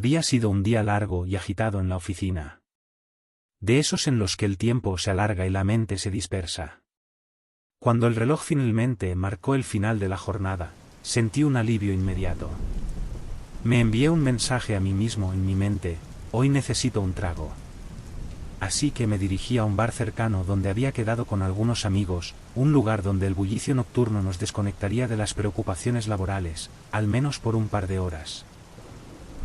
Había sido un día largo y agitado en la oficina. De esos en los que el tiempo se alarga y la mente se dispersa. Cuando el reloj finalmente marcó el final de la jornada, sentí un alivio inmediato. Me envié un mensaje a mí mismo en mi mente: hoy necesito un trago. Así que me dirigí a un bar cercano donde había quedado con algunos amigos, un lugar donde el bullicio nocturno nos desconectaría de las preocupaciones laborales, al menos por un par de horas.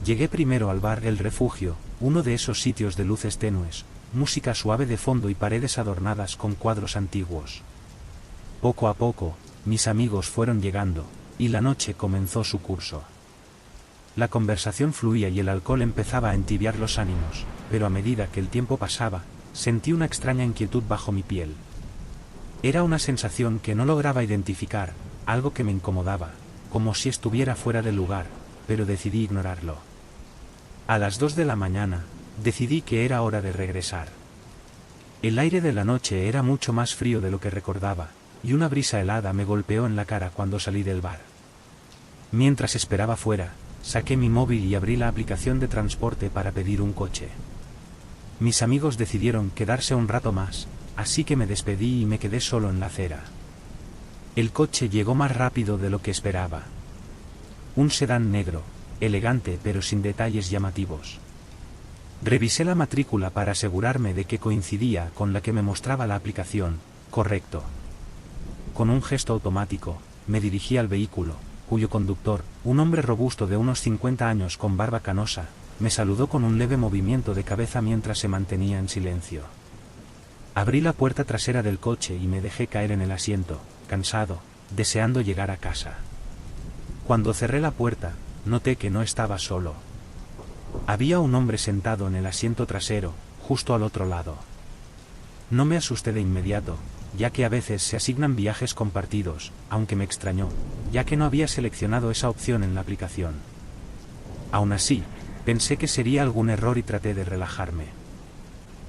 Llegué primero al bar El Refugio, uno de esos sitios de luces tenues, música suave de fondo y paredes adornadas con cuadros antiguos. Poco a poco, mis amigos fueron llegando, y la noche comenzó su curso. La conversación fluía y el alcohol empezaba a entibiar los ánimos, pero a medida que el tiempo pasaba, sentí una extraña inquietud bajo mi piel. Era una sensación que no lograba identificar, algo que me incomodaba, como si estuviera fuera del lugar, pero decidí ignorarlo. A las 2 de la mañana, decidí que era hora de regresar. El aire de la noche era mucho más frío de lo que recordaba, y una brisa helada me golpeó en la cara cuando salí del bar. Mientras esperaba fuera, saqué mi móvil y abrí la aplicación de transporte para pedir un coche. Mis amigos decidieron quedarse un rato más, así que me despedí y me quedé solo en la acera. El coche llegó más rápido de lo que esperaba. Un sedán negro, elegante pero sin detalles llamativos. Revisé la matrícula para asegurarme de que coincidía con la que me mostraba la aplicación. Correcto. Con un gesto automático, me dirigí al vehículo, cuyo conductor, un hombre robusto de unos 50 años con barba canosa, me saludó con un leve movimiento de cabeza mientras se mantenía en silencio. Abrí la puerta trasera del coche y me dejé caer en el asiento, cansado, deseando llegar a casa. Cuando cerré la puerta, noté que no estaba solo. Había un hombre sentado en el asiento trasero, justo al otro lado. No me asusté de inmediato, ya que a veces se asignan viajes compartidos, aunque me extrañó, ya que no había seleccionado esa opción en la aplicación. Aún así, pensé que sería algún error y traté de relajarme.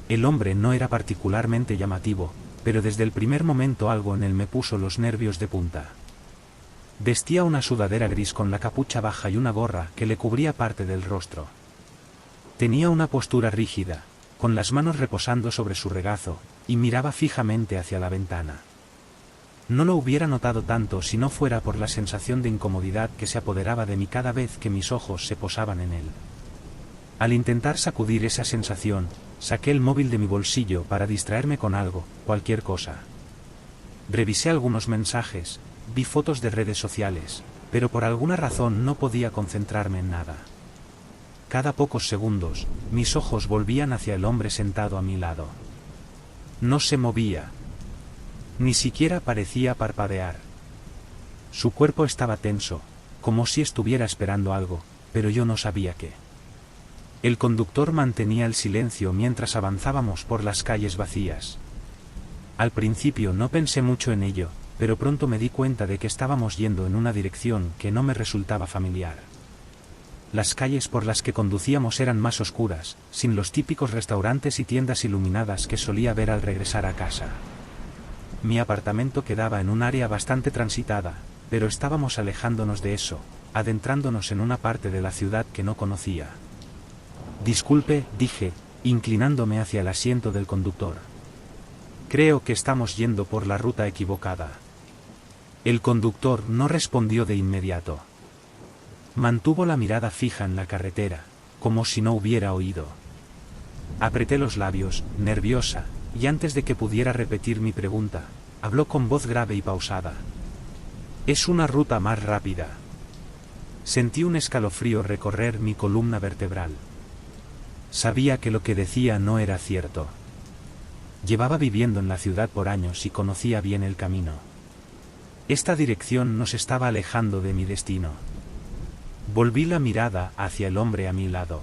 El hombre no era particularmente llamativo, pero desde el primer momento algo en él me puso los nervios de punta. Vestía una sudadera gris con la capucha baja y una gorra que le cubría parte del rostro. Tenía una postura rígida, con las manos reposando sobre su regazo, y miraba fijamente hacia la ventana. No lo hubiera notado tanto si no fuera por la sensación de incomodidad que se apoderaba de mí cada vez que mis ojos se posaban en él. Al intentar sacudir esa sensación, saqué el móvil de mi bolsillo para distraerme con algo, cualquier cosa. Revisé algunos mensajes, vi fotos de redes sociales, pero por alguna razón no podía concentrarme en nada. Cada pocos segundos, mis ojos volvían hacia el hombre sentado a mi lado. No se movía. Ni siquiera parecía parpadear. Su cuerpo estaba tenso, como si estuviera esperando algo, pero yo no sabía qué. El conductor mantenía el silencio mientras avanzábamos por las calles vacías. Al principio no pensé mucho en ello, pero pronto me di cuenta de que estábamos yendo en una dirección que no me resultaba familiar. Las calles por las que conducíamos eran más oscuras, sin los típicos restaurantes y tiendas iluminadas que solía ver al regresar a casa. Mi apartamento quedaba en un área bastante transitada, pero estábamos alejándonos de eso, adentrándonos en una parte de la ciudad que no conocía. Disculpe, dije, inclinándome hacia el asiento del conductor. Creo que estamos yendo por la ruta equivocada. El conductor no respondió de inmediato. Mantuvo la mirada fija en la carretera, como si no hubiera oído. Apreté los labios, nerviosa, y antes de que pudiera repetir mi pregunta, habló con voz grave y pausada. Es una ruta más rápida. Sentí un escalofrío recorrer mi columna vertebral. Sabía que lo que decía no era cierto. Llevaba viviendo en la ciudad por años y conocía bien el camino. Esta dirección nos estaba alejando de mi destino. Volví la mirada hacia el hombre a mi lado.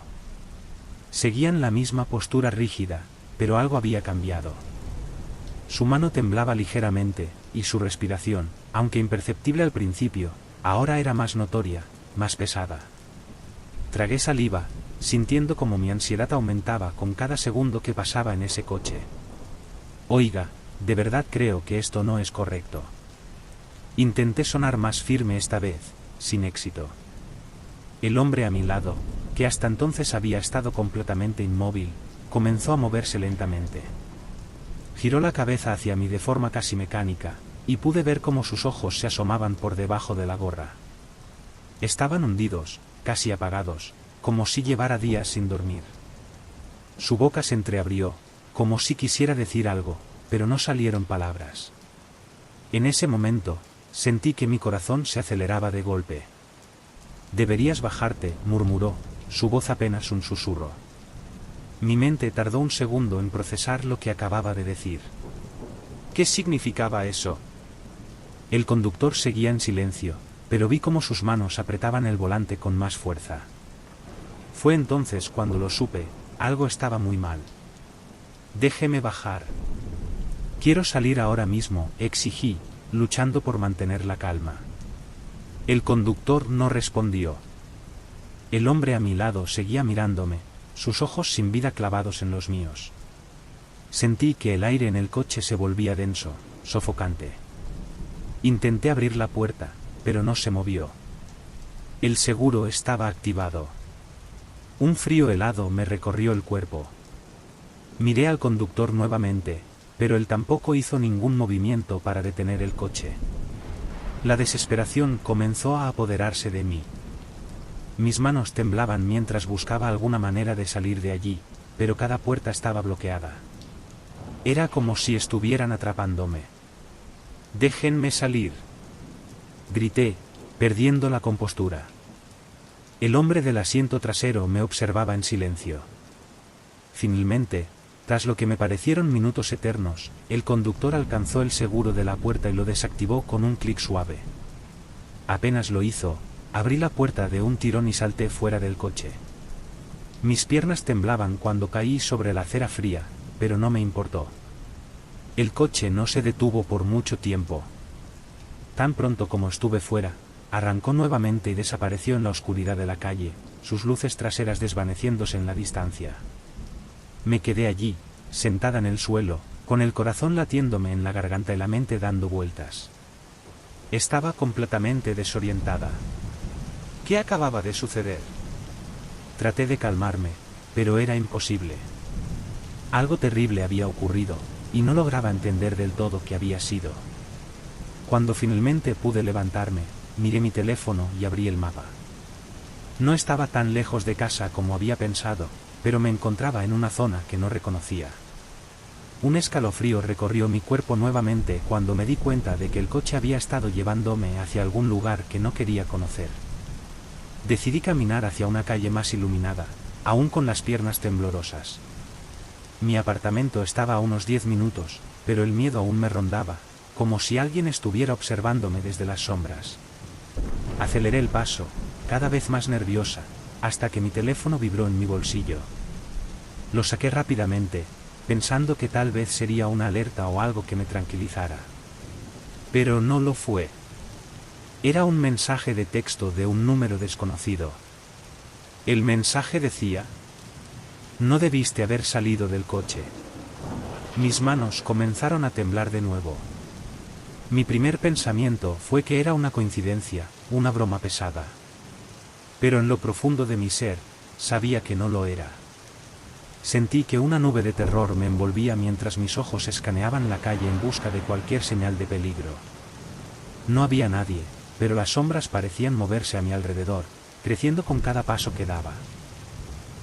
Seguían la misma postura rígida, pero algo había cambiado. Su mano temblaba ligeramente, y su respiración, aunque imperceptible al principio, ahora era más notoria, más pesada. Tragué saliva, sintiendo como mi ansiedad aumentaba con cada segundo que pasaba en ese coche. Oiga, de verdad creo que esto no es correcto. Intenté sonar más firme esta vez, sin éxito. El hombre a mi lado, que hasta entonces había estado completamente inmóvil, comenzó a moverse lentamente. Giró la cabeza hacia mí de forma casi mecánica, y pude ver cómo sus ojos se asomaban por debajo de la gorra. Estaban hundidos, casi apagados, como si llevara días sin dormir. Su boca se entreabrió, como si quisiera decir algo, pero no salieron palabras. En ese momento, sentí que mi corazón se aceleraba de golpe. «Deberías bajarte», murmuró, su voz apenas un susurro. Mi mente tardó un segundo en procesar lo que acababa de decir. ¿Qué significaba eso? El conductor seguía en silencio, pero vi cómo sus manos apretaban el volante con más fuerza. Fue entonces cuando lo supe, algo estaba muy mal. «Déjeme bajar». «Quiero salir ahora mismo», exigí, luchando por mantener la calma. El conductor no respondió. El hombre a mi lado seguía mirándome, sus ojos sin vida clavados en los míos. Sentí que el aire en el coche se volvía denso, sofocante. Intenté abrir la puerta, pero no se movió. El seguro estaba activado. Un frío helado me recorrió el cuerpo. Miré al conductor nuevamente, pero él tampoco hizo ningún movimiento para detener el coche. La desesperación comenzó a apoderarse de mí. Mis manos temblaban mientras buscaba alguna manera de salir de allí, pero cada puerta estaba bloqueada. Era como si estuvieran atrapándome. «Déjenme salir», grité, perdiendo la compostura. El hombre del asiento trasero me observaba en silencio. Finalmente, tras lo que me parecieron minutos eternos, el conductor alcanzó el seguro de la puerta y lo desactivó con un clic suave. Apenas lo hizo, abrí la puerta de un tirón y salté fuera del coche. Mis piernas temblaban cuando caí sobre la acera fría, pero no me importó. El coche no se detuvo por mucho tiempo. Tan pronto como estuve fuera, arrancó nuevamente y desapareció en la oscuridad de la calle, sus luces traseras desvaneciéndose en la distancia. Me quedé allí, sentada en el suelo, con el corazón latiéndome en la garganta y la mente dando vueltas. Estaba completamente desorientada. ¿Qué acababa de suceder? Traté de calmarme, pero era imposible. Algo terrible había ocurrido, y no lograba entender del todo qué había sido. Cuando finalmente pude levantarme, miré mi teléfono y abrí el mapa. No estaba tan lejos de casa como había pensado, pero me encontraba en una zona que no reconocía. Un escalofrío recorrió mi cuerpo nuevamente cuando me di cuenta de que el coche había estado llevándome hacia algún lugar que no quería conocer. Decidí caminar hacia una calle más iluminada, aún con las piernas temblorosas. Mi apartamento estaba a unos 10 minutos, pero el miedo aún me rondaba, como si alguien estuviera observándome desde las sombras. Aceleré el paso, cada vez más nerviosa, hasta que mi teléfono vibró en mi bolsillo. Lo saqué rápidamente, pensando que tal vez sería una alerta o algo que me tranquilizara. Pero no lo fue. Era un mensaje de texto de un número desconocido. El mensaje decía: «No debiste haber salido del coche». Mis manos comenzaron a temblar de nuevo. Mi primer pensamiento fue que era una coincidencia, una broma pesada. Pero en lo profundo de mi ser, sabía que no lo era. Sentí que una nube de terror me envolvía mientras mis ojos escaneaban la calle en busca de cualquier señal de peligro. No había nadie, pero las sombras parecían moverse a mi alrededor, creciendo con cada paso que daba.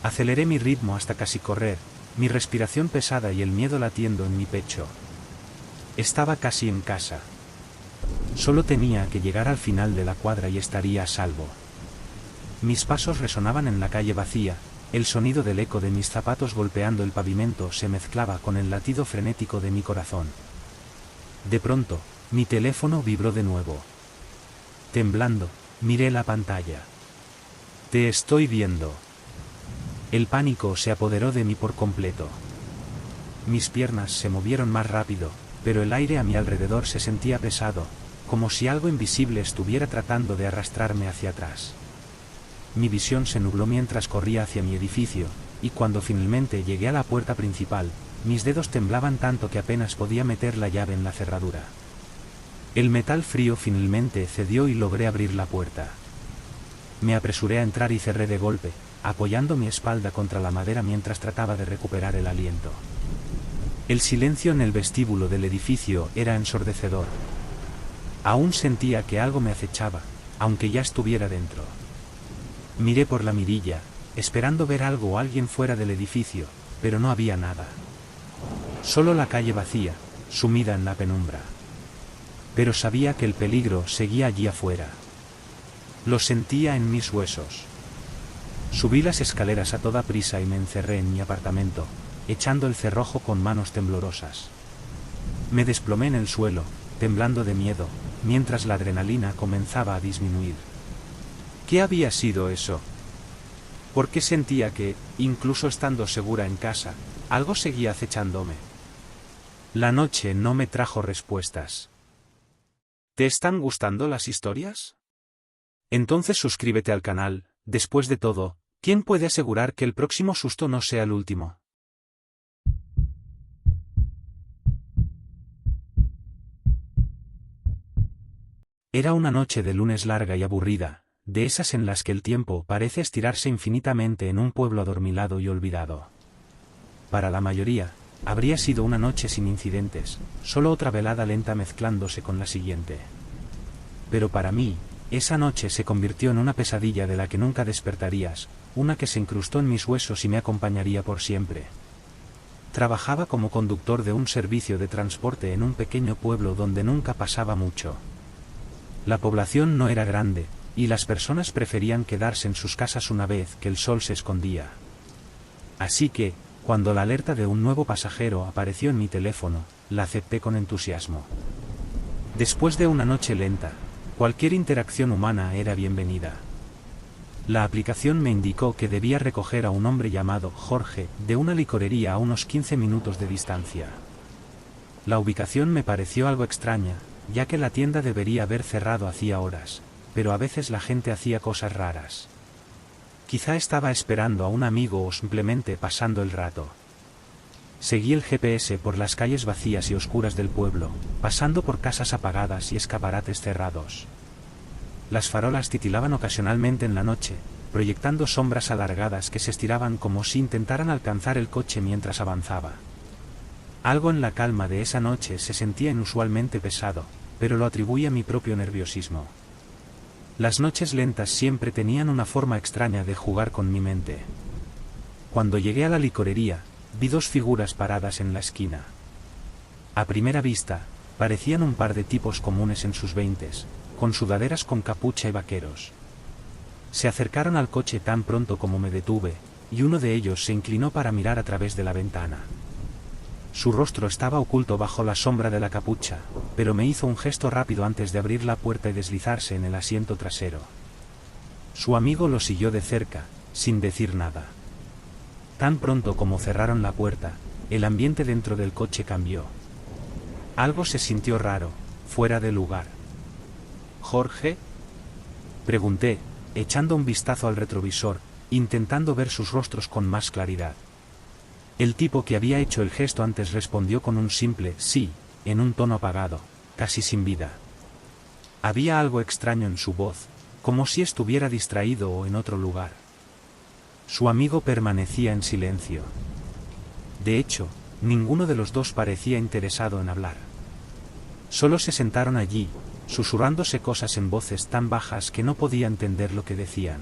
Aceleré mi ritmo hasta casi correr, mi respiración pesada y el miedo latiendo en mi pecho. Estaba casi en casa. Solo tenía que llegar al final de la cuadra y estaría a salvo. Mis pasos resonaban en la calle vacía, el sonido del eco de mis zapatos golpeando el pavimento se mezclaba con el latido frenético de mi corazón. De pronto, mi teléfono vibró de nuevo. Temblando, miré la pantalla. «Te estoy viendo». El pánico se apoderó de mí por completo. Mis piernas se movieron más rápido, pero el aire a mi alrededor se sentía pesado, como si algo invisible estuviera tratando de arrastrarme hacia atrás. Mi visión se nubló mientras corría hacia mi edificio, y cuando finalmente llegué a la puerta principal, mis dedos temblaban tanto que apenas podía meter la llave en la cerradura. El metal frío finalmente cedió y logré abrir la puerta. Me apresuré a entrar y cerré de golpe, apoyando mi espalda contra la madera mientras trataba de recuperar el aliento. El silencio en el vestíbulo del edificio era ensordecedor. Aún sentía que algo me acechaba, aunque ya estuviera dentro. Miré por la mirilla, esperando ver algo o alguien fuera del edificio, pero no había nada. Solo la calle vacía, sumida en la penumbra. Pero sabía que el peligro seguía allí afuera. Lo sentía en mis huesos. Subí las escaleras a toda prisa y me encerré en mi apartamento, echando el cerrojo con manos temblorosas. Me desplomé en el suelo, temblando de miedo, mientras la adrenalina comenzaba a disminuir. ¿Qué había sido eso? ¿Por qué sentía que, incluso estando segura en casa, algo seguía acechándome? La noche no me trajo respuestas. ¿Te están gustando las historias? Entonces suscríbete al canal. Después de todo, ¿quién puede asegurar que el próximo susto no sea el último? Era una noche de lunes larga y aburrida, de esas en las que el tiempo parece estirarse infinitamente en un pueblo adormilado y olvidado. Para la mayoría, habría sido una noche sin incidentes, solo otra velada lenta mezclándose con la siguiente. Pero para mí, esa noche se convirtió en una pesadilla de la que nunca despertarías, una que se incrustó en mis huesos y me acompañaría por siempre. Trabajaba como conductor de un servicio de transporte en un pequeño pueblo donde nunca pasaba mucho. La población no era grande, y las personas preferían quedarse en sus casas una vez que el sol se escondía. Así que, cuando la alerta de un nuevo pasajero apareció en mi teléfono, la acepté con entusiasmo. Después de una noche lenta, cualquier interacción humana era bienvenida. La aplicación me indicó que debía recoger a un hombre llamado Jorge, de una licorería a unos 15 minutos de distancia. La ubicación me pareció algo extraña, ya que la tienda debería haber cerrado hacía horas, pero a veces la gente hacía cosas raras. Quizá estaba esperando a un amigo o simplemente pasando el rato. Seguí el GPS por las calles vacías y oscuras del pueblo, pasando por casas apagadas y escaparates cerrados. Las farolas titilaban ocasionalmente en la noche, proyectando sombras alargadas que se estiraban como si intentaran alcanzar el coche mientras avanzaba. Algo en la calma de esa noche se sentía inusualmente pesado, pero lo atribuí a mi propio nerviosismo. Las noches lentas siempre tenían una forma extraña de jugar con mi mente. Cuando llegué a la licorería, vi dos figuras paradas en la esquina. A primera vista, parecían un par de tipos comunes en sus veintes, con sudaderas con capucha y vaqueros. Se acercaron al coche tan pronto como me detuve, y uno de ellos se inclinó para mirar a través de la ventana. Su rostro estaba oculto bajo la sombra de la capucha, pero me hizo un gesto rápido antes de abrir la puerta y deslizarse en el asiento trasero. Su amigo lo siguió de cerca, sin decir nada. Tan pronto como cerraron la puerta, el ambiente dentro del coche cambió. Algo se sintió raro, fuera de lugar. ¿Jorge?, pregunté, echando un vistazo al retrovisor, intentando ver sus rostros con más claridad. El tipo que había hecho el gesto antes respondió con un simple sí, en un tono apagado, casi sin vida. Había algo extraño en su voz, como si estuviera distraído o en otro lugar. Su amigo permanecía en silencio. De hecho, ninguno de los dos parecía interesado en hablar. Solo se sentaron allí, susurrándose cosas en voces tan bajas que no podía entender lo que decían.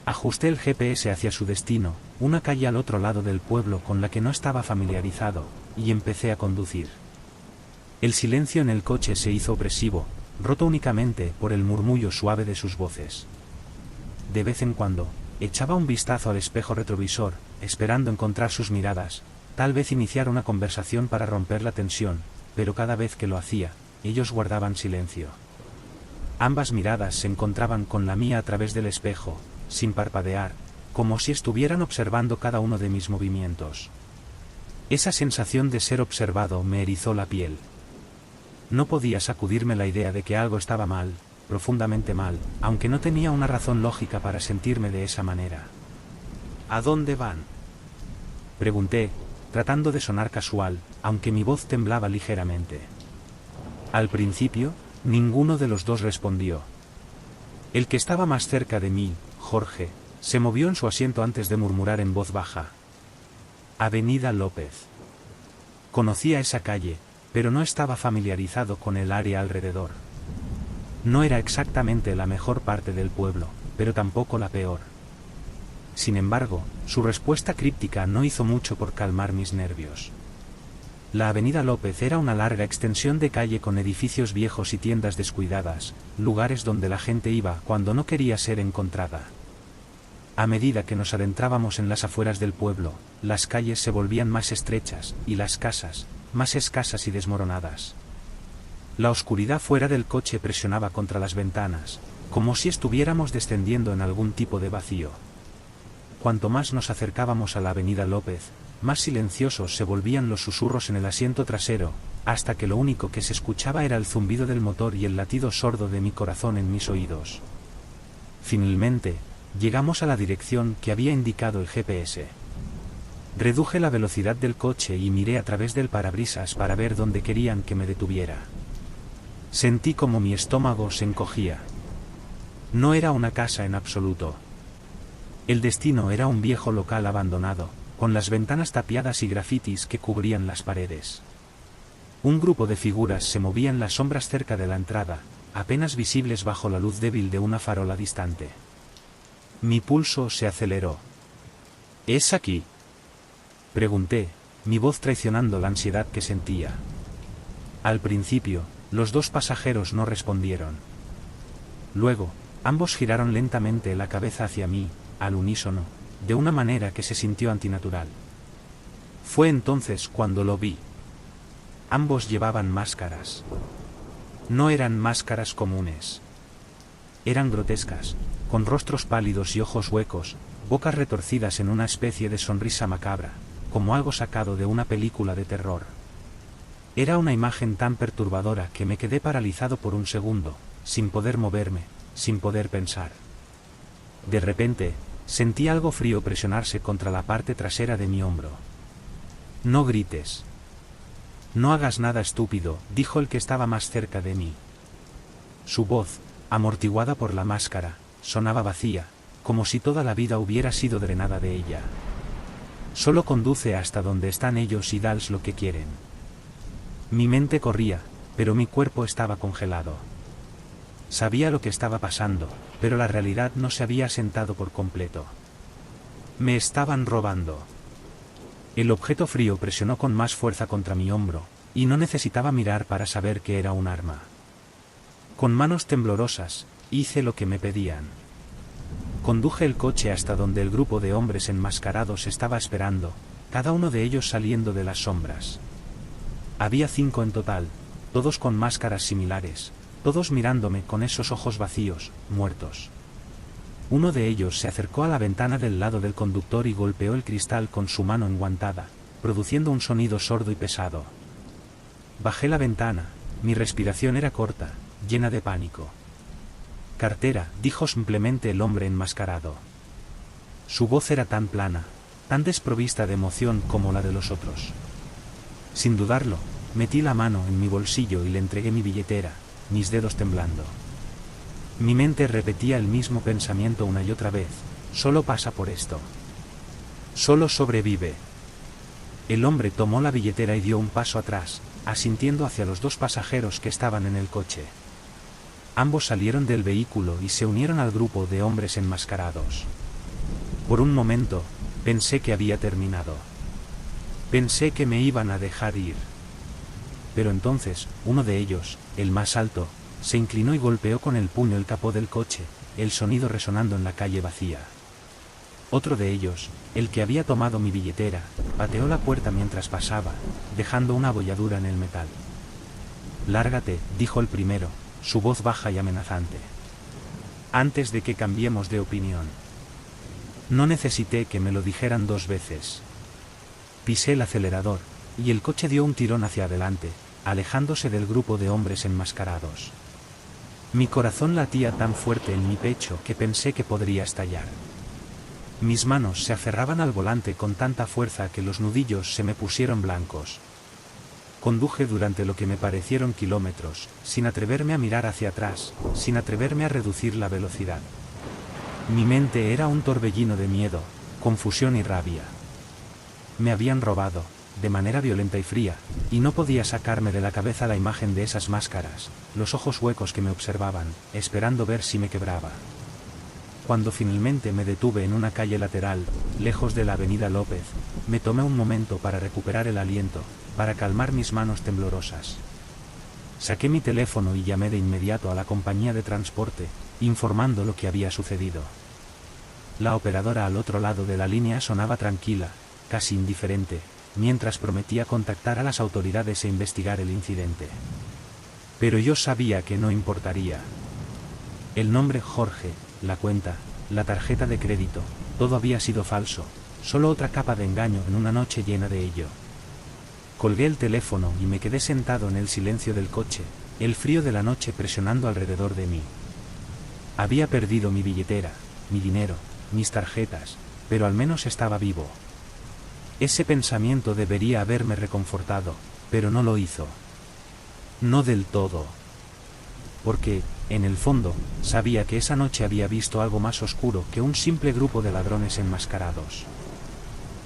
Ajusté el GPS hacia su destino, una calle al otro lado del pueblo con la que no estaba familiarizado, y empecé a conducir. El silencio en el coche se hizo opresivo, roto únicamente por el murmullo suave de sus voces. De vez en cuando, echaba un vistazo al espejo retrovisor, esperando encontrar sus miradas, tal vez iniciar una conversación para romper la tensión, pero cada vez que lo hacía, ellos guardaban silencio. Ambas miradas se encontraban con la mía a través del espejo, sin parpadear, como si estuvieran observando cada uno de mis movimientos. Esa sensación de ser observado me erizó la piel. No podía sacudirme la idea de que algo estaba mal, profundamente mal, aunque no tenía una razón lógica para sentirme de esa manera. ¿A dónde van?, pregunté, tratando de sonar casual, aunque mi voz temblaba ligeramente. Al principio, ninguno de los dos respondió. El que estaba más cerca de mí, Jorge, Se movió en su asiento antes de murmurar en voz baja. Avenida López. Conocía esa calle, pero no estaba familiarizado con el área alrededor. No era exactamente la mejor parte del pueblo, pero tampoco la peor. Sin embargo, su respuesta críptica no hizo mucho por calmar mis nervios. La Avenida López era una larga extensión de calle con edificios viejos y tiendas descuidadas, lugares donde la gente iba cuando no quería ser encontrada. A medida que nos adentrábamos en las afueras del pueblo, las calles se volvían más estrechas, y las casas, más escasas y desmoronadas. La oscuridad fuera del coche presionaba contra las ventanas, como si estuviéramos descendiendo en algún tipo de vacío. Cuanto más nos acercábamos a la Avenida López, más silenciosos se volvían los susurros en el asiento trasero, hasta que lo único que se escuchaba era el zumbido del motor y el latido sordo de mi corazón en mis oídos. Finalmente, llegamos a la dirección que había indicado el GPS. Reduje la velocidad del coche y miré a través del parabrisas para ver dónde querían que me detuviera. Sentí como mi estómago se encogía. No era una casa en absoluto. El destino era un viejo local abandonado, con las ventanas tapiadas y grafitis que cubrían las paredes. Un grupo de figuras se movía en las sombras cerca de la entrada, apenas visibles bajo la luz débil de una farola distante. Mi pulso se aceleró. ¿Es aquí?, pregunté, mi voz traicionando la ansiedad que sentía. Al principio, los dos pasajeros no respondieron. Luego, ambos giraron lentamente la cabeza hacia mí, al unísono, de una manera que se sintió antinatural. Fue entonces cuando lo vi. Ambos llevaban máscaras. No eran máscaras comunes. Eran grotescas, con rostros pálidos y ojos huecos, bocas retorcidas en una especie de sonrisa macabra, como algo sacado de una película de terror. Era una imagen tan perturbadora que me quedé paralizado por un segundo, sin poder moverme, sin poder pensar. De repente, sentí algo frío presionarse contra la parte trasera de mi hombro. No grites. No hagas nada estúpido, dijo el que estaba más cerca de mí. Su voz, amortiguada por la máscara, sonaba vacía, como si toda la vida hubiera sido drenada de ella. Solo conduce hasta donde están ellos y dales lo que quieren. Mi mente corría, pero mi cuerpo estaba congelado. Sabía lo que estaba pasando, pero la realidad no se había asentado por completo. Me estaban robando. El objeto frío presionó con más fuerza contra mi hombro, y no necesitaba mirar para saber que era un arma. Con manos temblorosas, hice lo que me pedían. Conduje el coche hasta donde el grupo de hombres enmascarados estaba esperando, cada uno de ellos saliendo de las sombras. Había 5 en total, todos con máscaras similares, todos mirándome con esos ojos vacíos, muertos. Uno de ellos se acercó a la ventana del lado del conductor y golpeó el cristal con su mano enguantada, produciendo un sonido sordo y pesado. Bajé la ventana, mi respiración era corta, llena de pánico. Cartera, dijo simplemente el hombre enmascarado. Su voz era tan plana, tan desprovista de emoción como la de los otros. Sin dudarlo, metí la mano en mi bolsillo y le entregué mi billetera, mis dedos temblando. Mi mente repetía el mismo pensamiento una y otra vez: solo pasa por esto. Solo sobrevive. El hombre tomó la billetera y dio un paso atrás, asintiendo hacia los 2 pasajeros que estaban en el coche. Ambos salieron del vehículo y se unieron al grupo de hombres enmascarados. Por un momento, pensé que había terminado. Pensé que me iban a dejar ir. Pero entonces, uno de ellos, el más alto, se inclinó y golpeó con el puño el capó del coche, el sonido resonando en la calle vacía. Otro de ellos, el que había tomado mi billetera, pateó la puerta mientras pasaba, dejando una abolladura en el metal. «Lárgate», dijo el primero, su voz baja y amenazante. Antes de que cambiemos de opinión. No necesité que me lo dijeran 2 veces. Pisé el acelerador, y el coche dio un tirón hacia adelante, alejándose del grupo de hombres enmascarados. Mi corazón latía tan fuerte en mi pecho que pensé que podría estallar. Mis manos se aferraban al volante con tanta fuerza que los nudillos se me pusieron blancos. Conduje durante lo que me parecieron kilómetros, sin atreverme a mirar hacia atrás, sin atreverme a reducir la velocidad. Mi mente era un torbellino de miedo, confusión y rabia. Me habían robado, de manera violenta y fría, y no podía sacarme de la cabeza la imagen de esas máscaras, los ojos huecos que me observaban, esperando ver si me quebraba. Cuando finalmente me detuve en una calle lateral, lejos de la avenida López, me tomé un momento para recuperar el aliento, para calmar mis manos temblorosas. Saqué mi teléfono y llamé de inmediato a la compañía de transporte, informando lo que había sucedido. La operadora al otro lado de la línea sonaba tranquila, casi indiferente, mientras prometía contactar a las autoridades e investigar el incidente. Pero yo sabía que no importaría. El nombre Jorge, la cuenta, la tarjeta de crédito, todo había sido falso, solo otra capa de engaño en una noche llena de ello. Colgué el teléfono y me quedé sentado en el silencio del coche, el frío de la noche presionando alrededor de mí. Había perdido mi billetera, mi dinero, mis tarjetas, pero al menos estaba vivo. Ese pensamiento debería haberme reconfortado, pero no lo hizo. No del todo. Porque, en el fondo, sabía que esa noche había visto algo más oscuro que un simple grupo de ladrones enmascarados.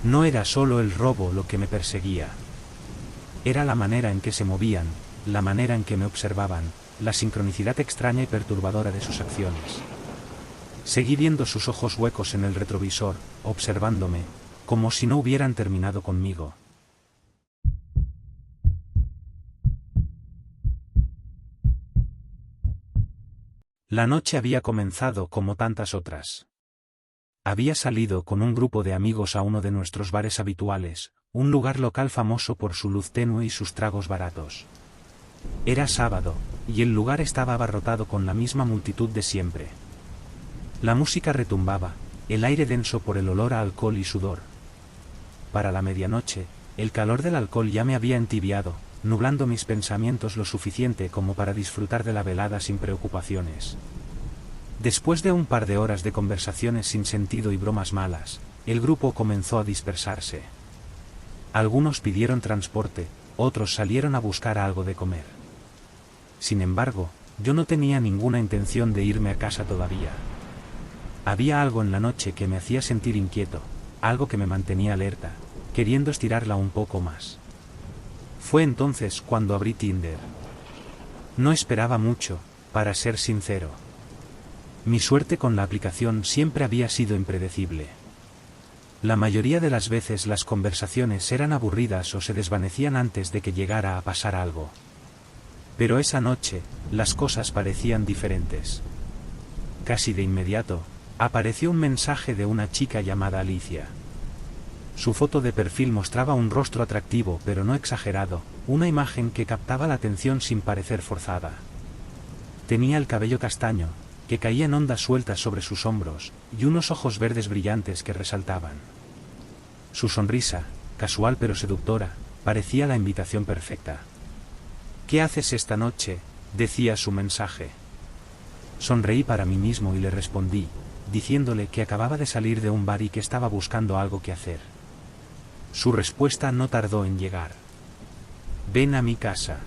No era solo el robo lo que me perseguía. Era la manera en que se movían, la manera en que me observaban, la sincronicidad extraña y perturbadora de sus acciones. Seguí viendo sus ojos huecos en el retrovisor, observándome, como si no hubieran terminado conmigo. La noche había comenzado como tantas otras. Había salido con un grupo de amigos a uno de nuestros bares habituales, un lugar local famoso por su luz tenue y sus tragos baratos. Era sábado, y el lugar estaba abarrotado con la misma multitud de siempre. La música retumbaba, el aire denso por el olor a alcohol y sudor. Para la medianoche, el calor del alcohol ya me había entibiado, nublando mis pensamientos lo suficiente como para disfrutar de la velada sin preocupaciones. Después de un par de horas de conversaciones sin sentido y bromas malas, el grupo comenzó a dispersarse. Algunos pidieron transporte, otros salieron a buscar algo de comer. Sin embargo, yo no tenía ninguna intención de irme a casa todavía. Había algo en la noche que me hacía sentir inquieto, algo que me mantenía alerta, queriendo estirarla un poco más. Fue entonces cuando abrí Tinder. No esperaba mucho, para ser sincero. Mi suerte con la aplicación siempre había sido impredecible. La mayoría de las veces las conversaciones eran aburridas o se desvanecían antes de que llegara a pasar algo. Pero esa noche, las cosas parecían diferentes. Casi de inmediato, apareció un mensaje de una chica llamada Alicia. Su foto de perfil mostraba un rostro atractivo pero no exagerado, una imagen que captaba la atención sin parecer forzada. Tenía el cabello castaño, que caía en ondas sueltas sobre sus hombros, y unos ojos verdes brillantes que resaltaban. Su sonrisa, casual pero seductora, parecía la invitación perfecta. «¿Qué haces esta noche?», decía su mensaje. Sonreí para mí mismo y le respondí, diciéndole que acababa de salir de un bar y que estaba buscando algo que hacer. Su respuesta no tardó en llegar. «Ven a mi casa.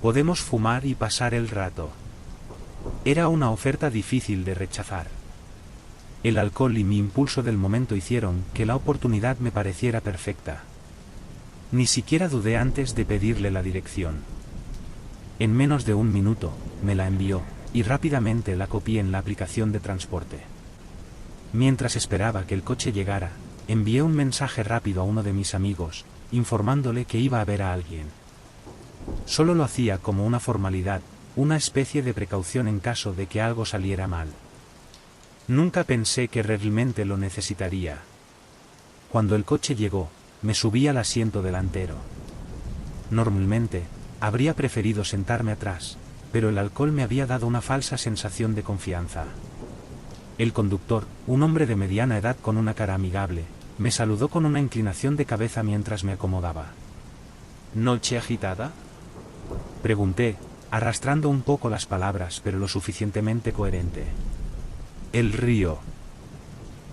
Podemos fumar y pasar el rato». Era una oferta difícil de rechazar. El alcohol y mi impulso del momento hicieron que la oportunidad me pareciera perfecta. Ni siquiera dudé antes de pedirle la dirección. En menos de un minuto, me la envió, y rápidamente la copié en la aplicación de transporte. Mientras esperaba que el coche llegara, envié un mensaje rápido a uno de mis amigos, informándole que iba a ver a alguien. Solo lo hacía como una formalidad, una especie de precaución en caso de que algo saliera mal. Nunca pensé que realmente lo necesitaría. Cuando el coche llegó, me subí al asiento delantero. Normalmente, habría preferido sentarme atrás, pero el alcohol me había dado una falsa sensación de confianza. El conductor, un hombre de mediana edad con una cara amigable, me saludó con una inclinación de cabeza mientras me acomodaba. ¿Noche agitada?, pregunté, arrastrando un poco las palabras pero lo suficientemente coherente. El río.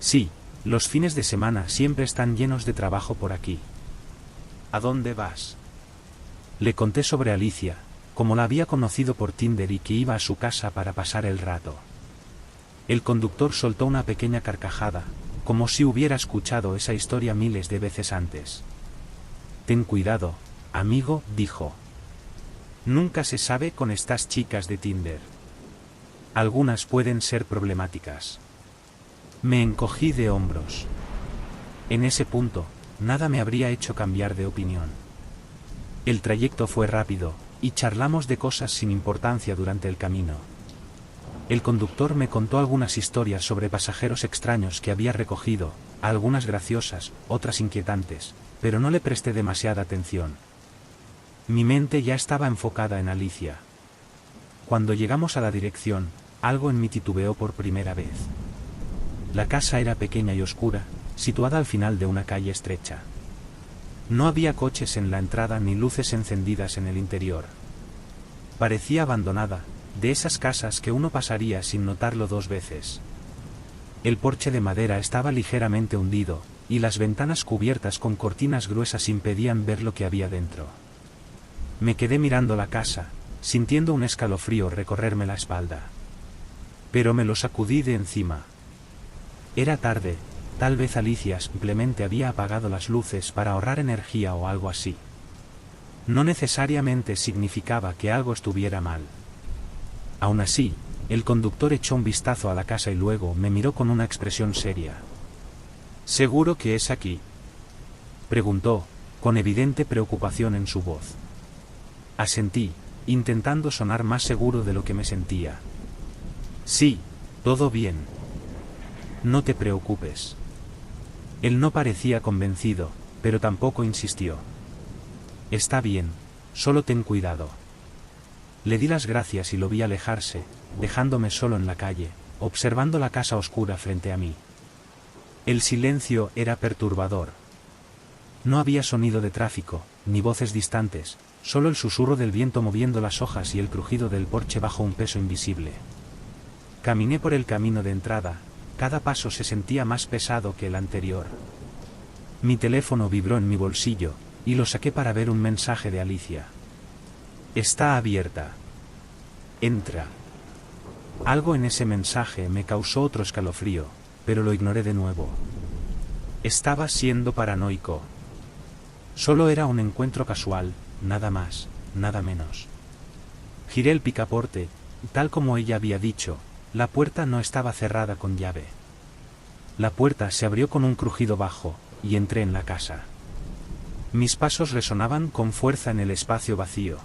Sí, los fines de semana siempre están llenos de trabajo por aquí. ¿A dónde vas?, le conté sobre Alicia, como la había conocido por Tinder y que iba a su casa para pasar el rato. El conductor soltó una pequeña carcajada, como si hubiera escuchado esa historia miles de veces antes. Ten cuidado, amigo, dijo. Nunca se sabe con estas chicas de Tinder. Algunas pueden ser problemáticas. Me encogí de hombros. En ese punto, nada me habría hecho cambiar de opinión. El trayecto fue rápido, y charlamos de cosas sin importancia durante el camino. El conductor me contó algunas historias sobre pasajeros extraños que había recogido, algunas graciosas, otras inquietantes, pero no le presté demasiada atención. Mi mente ya estaba enfocada en Alicia. Cuando llegamos a la dirección, algo en mí titubeó por primera vez. La casa era pequeña y oscura, situada al final de una calle estrecha. No había coches en la entrada ni luces encendidas en el interior. Parecía abandonada, de esas casas que uno pasaría sin notarlo dos veces. El porche de madera estaba ligeramente hundido, y las ventanas cubiertas con cortinas gruesas impedían ver lo que había dentro. Me quedé mirando la casa, sintiendo un escalofrío recorrerme la espalda. Pero me lo sacudí de encima. Era tarde, tal vez Alicia simplemente había apagado las luces para ahorrar energía o algo así. No necesariamente significaba que algo estuviera mal. Aún así, el conductor echó un vistazo a la casa y luego me miró con una expresión seria. ¿Seguro que es aquí?, preguntó, con evidente preocupación en su voz. Asentí, intentando sonar más seguro de lo que me sentía. Sí, todo bien. No te preocupes. Él no parecía convencido, pero tampoco insistió. Está bien, solo ten cuidado. Le di las gracias y lo vi alejarse, dejándome solo en la calle, observando la casa oscura frente a mí. El silencio era perturbador. No había sonido de tráfico, ni voces distantes, solo el susurro del viento moviendo las hojas y el crujido del porche bajo un peso invisible. Caminé por el camino de entrada, cada paso se sentía más pesado que el anterior. Mi teléfono vibró en mi bolsillo, y lo saqué para ver un mensaje de Alicia. Está abierta. Entra. Algo en ese mensaje me causó otro escalofrío, pero lo ignoré de nuevo. Estaba siendo paranoico. Solo era un encuentro casual, nada más, nada menos. Giré el picaporte, tal como ella había dicho, la puerta no estaba cerrada con llave. La puerta se abrió con un crujido bajo, y entré en la casa. Mis pasos resonaban con fuerza en el espacio vacío.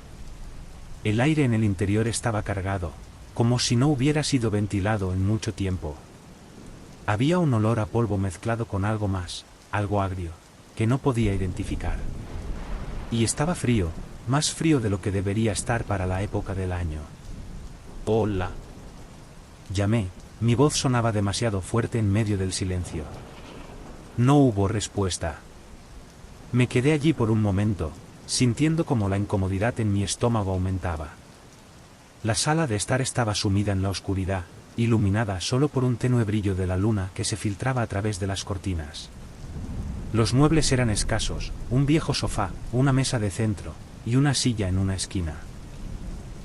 El aire en el interior estaba cargado, como si no hubiera sido ventilado en mucho tiempo. Había un olor a polvo mezclado con algo más, algo agrio, que no podía identificar. Y estaba frío, más frío de lo que debería estar para la época del año. Hola. Llamé, mi voz sonaba demasiado fuerte en medio del silencio. No hubo respuesta. Me quedé allí por un momento, sintiendo como la incomodidad en mi estómago aumentaba. La sala de estar estaba sumida en la oscuridad, iluminada solo por un tenue brillo de la luna que se filtraba a través de las cortinas. Los muebles eran escasos, un viejo sofá, una mesa de centro, y una silla en una esquina.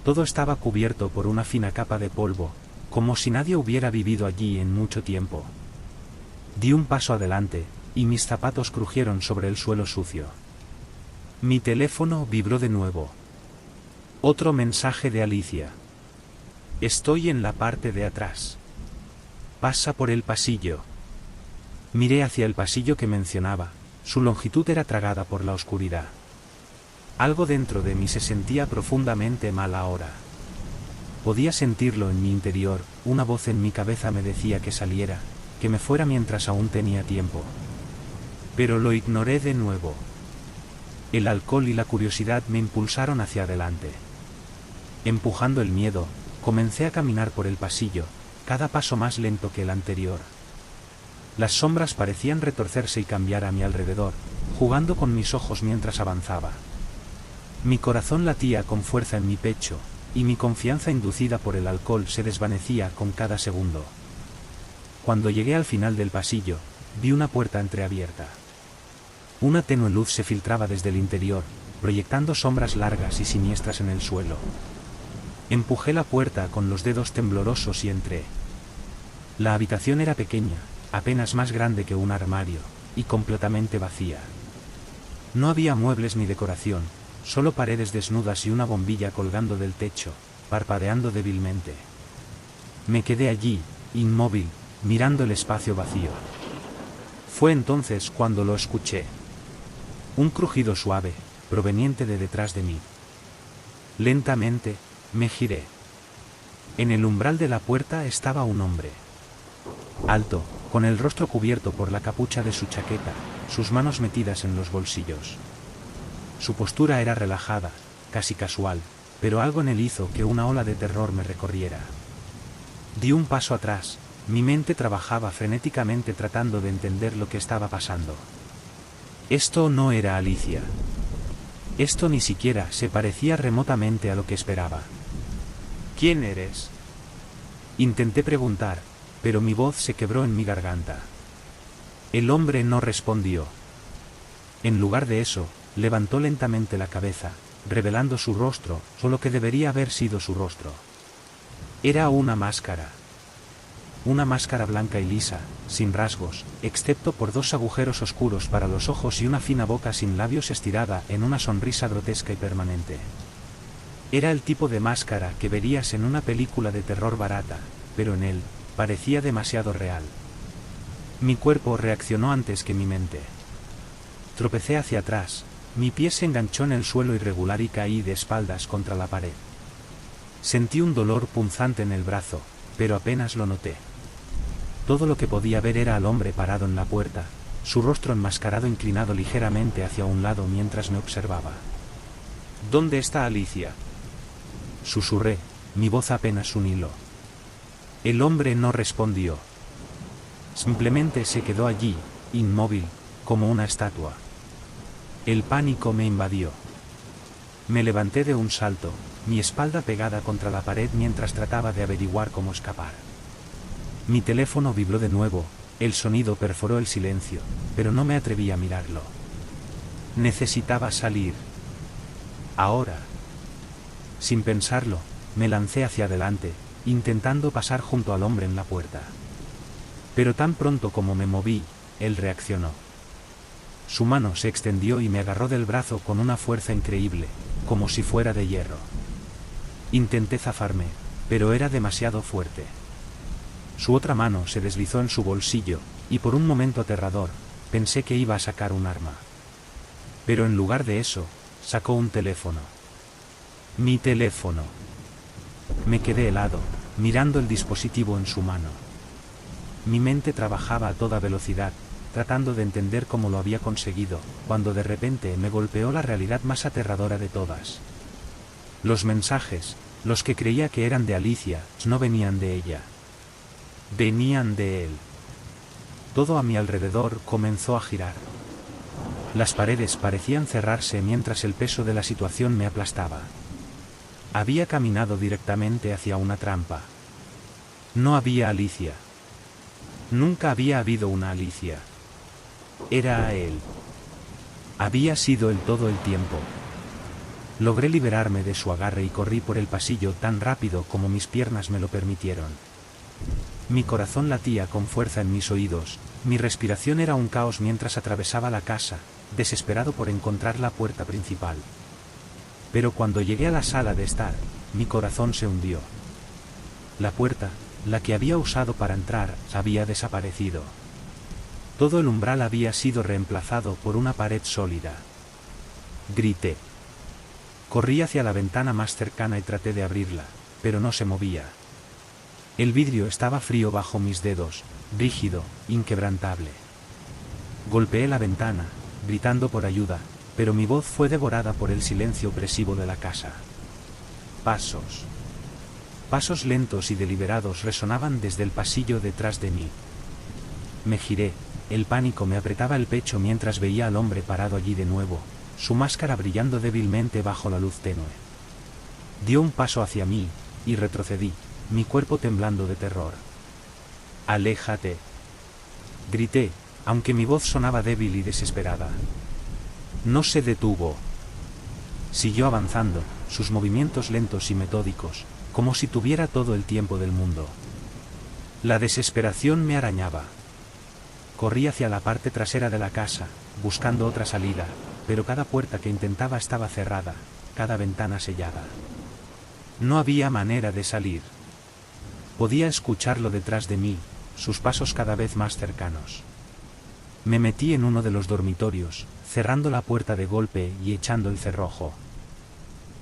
Todo estaba cubierto por una fina capa de polvo, como si nadie hubiera vivido allí en mucho tiempo. Di un paso adelante, y mis zapatos crujieron sobre el suelo sucio. Mi teléfono vibró de nuevo. Otro mensaje de Alicia. Estoy en la parte de atrás. Pasa por el pasillo. Miré hacia el pasillo que mencionaba, su longitud era tragada por la oscuridad. Algo dentro de mí se sentía profundamente mal ahora. Podía sentirlo en mi interior, una voz en mi cabeza me decía que saliera, que me fuera mientras aún tenía tiempo. Pero lo ignoré de nuevo. El alcohol y la curiosidad me impulsaron hacia adelante. Empujando el miedo, comencé a caminar por el pasillo, cada paso más lento que el anterior. Las sombras parecían retorcerse y cambiar a mi alrededor, jugando con mis ojos mientras avanzaba. Mi corazón latía con fuerza en mi pecho, y mi confianza inducida por el alcohol se desvanecía con cada segundo. Cuando llegué al final del pasillo, vi una puerta entreabierta. Una tenue luz se filtraba desde el interior, proyectando sombras largas y siniestras en el suelo. Empujé la puerta con los dedos temblorosos y entré. La habitación era pequeña, apenas más grande que un armario, y completamente vacía. No había muebles ni decoración, solo paredes desnudas y una bombilla colgando del techo, parpadeando débilmente. Me quedé allí, inmóvil, mirando el espacio vacío. Fue entonces cuando lo escuché. Un crujido suave, proveniente de detrás de mí. Lentamente, me giré. En el umbral de la puerta estaba un hombre. Alto, con el rostro cubierto por la capucha de su chaqueta, sus manos metidas en los bolsillos. Su postura era relajada, casi casual, pero algo en él hizo que una ola de terror me recorriera. Di un paso atrás, mi mente trabajaba frenéticamente tratando de entender lo que estaba pasando. Esto no era Alicia. Esto ni siquiera se parecía remotamente a lo que esperaba. ¿Quién eres? Intenté preguntar, pero mi voz se quebró en mi garganta. El hombre no respondió. En lugar de eso, levantó lentamente la cabeza, revelando su rostro, o lo que debería haber sido su rostro. Era una máscara. Una máscara blanca y lisa, sin rasgos, excepto por 2 agujeros oscuros para los ojos y una fina boca sin labios estirada en una sonrisa grotesca y permanente. Era el tipo de máscara que verías en una película de terror barata, pero en él, parecía demasiado real. Mi cuerpo reaccionó antes que mi mente. Tropecé hacia atrás, mi pie se enganchó en el suelo irregular y caí de espaldas contra la pared. Sentí un dolor punzante en el brazo, pero apenas lo noté. Todo lo que podía ver era al hombre parado en la puerta, su rostro enmascarado inclinado ligeramente hacia un lado mientras me observaba. ¿Dónde está Alicia?, susurré, mi voz apenas un hilo. El hombre no respondió. Simplemente se quedó allí, inmóvil, como una estatua. El pánico me invadió. Me levanté de un salto, mi espalda pegada contra la pared mientras trataba de averiguar cómo escapar. Mi teléfono vibró de nuevo, el sonido perforó el silencio, pero no me atreví a mirarlo. Necesitaba salir. Ahora. Sin pensarlo, me lancé hacia adelante, intentando pasar junto al hombre en la puerta. Pero tan pronto como me moví, él reaccionó. Su mano se extendió y me agarró del brazo con una fuerza increíble, como si fuera de hierro. Intenté zafarme, pero era demasiado fuerte. Su otra mano se deslizó en su bolsillo, y por un momento aterrador, pensé que iba a sacar un arma. Pero en lugar de eso, sacó un teléfono. Mi teléfono. Me quedé helado, mirando el dispositivo en su mano. Mi mente trabajaba a toda velocidad, tratando de entender cómo lo había conseguido, cuando de repente me golpeó la realidad más aterradora de todas. Los mensajes, los que creía que eran de Alicia, no venían de ella. Venían de él. Todo a mi alrededor comenzó a girar. Las paredes parecían cerrarse mientras el peso de la situación me aplastaba. Había caminado directamente hacia una trampa. No había Alicia. Nunca había habido una Alicia. Era él. Había sido él todo el tiempo. Logré liberarme de su agarre y corrí por el pasillo tan rápido como mis piernas me lo permitieron. Mi corazón latía con fuerza en mis oídos, mi respiración era un caos mientras atravesaba la casa, desesperado por encontrar la puerta principal. Pero cuando llegué a la sala de estar, mi corazón se hundió. La puerta, la que había usado para entrar, había desaparecido. Todo el umbral había sido reemplazado por una pared sólida. Grité. Corrí hacia la ventana más cercana y traté de abrirla, pero no se movía. El vidrio estaba frío bajo mis dedos, rígido, inquebrantable. Golpeé la ventana, gritando por ayuda, pero mi voz fue devorada por el silencio opresivo de la casa. Pasos. Pasos lentos y deliberados resonaban desde el pasillo detrás de mí. Me giré, el pánico me apretaba el pecho mientras veía al hombre parado allí de nuevo, su máscara brillando débilmente bajo la luz tenue. Dio un paso hacia mí, y retrocedí, mi cuerpo temblando de terror. «Aléjate», grité, aunque mi voz sonaba débil y desesperada. No se detuvo. Siguió avanzando, sus movimientos lentos y metódicos, como si tuviera todo el tiempo del mundo. La desesperación me arañaba. Corrí hacia la parte trasera de la casa, buscando otra salida, pero cada puerta que intentaba estaba cerrada, cada ventana sellada. No había manera de salir. Podía escucharlo detrás de mí, sus pasos cada vez más cercanos. Me metí en uno de los dormitorios, cerrando la puerta de golpe y echando el cerrojo.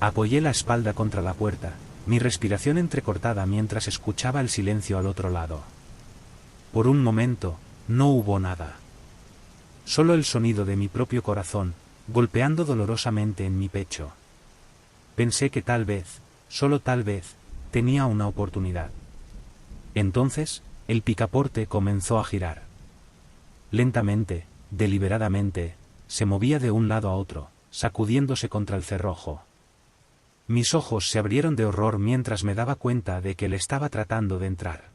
Apoyé la espalda contra la puerta, mi respiración entrecortada mientras escuchaba el silencio al otro lado. Por un momento, no hubo nada. Solo el sonido de mi propio corazón, golpeando dolorosamente en mi pecho. Pensé que tal vez, solo tal vez, tenía una oportunidad. Entonces, el picaporte comenzó a girar. Lentamente, deliberadamente, se movía de un lado a otro, sacudiéndose contra el cerrojo. Mis ojos se abrieron de horror mientras me daba cuenta de que él estaba tratando de entrar.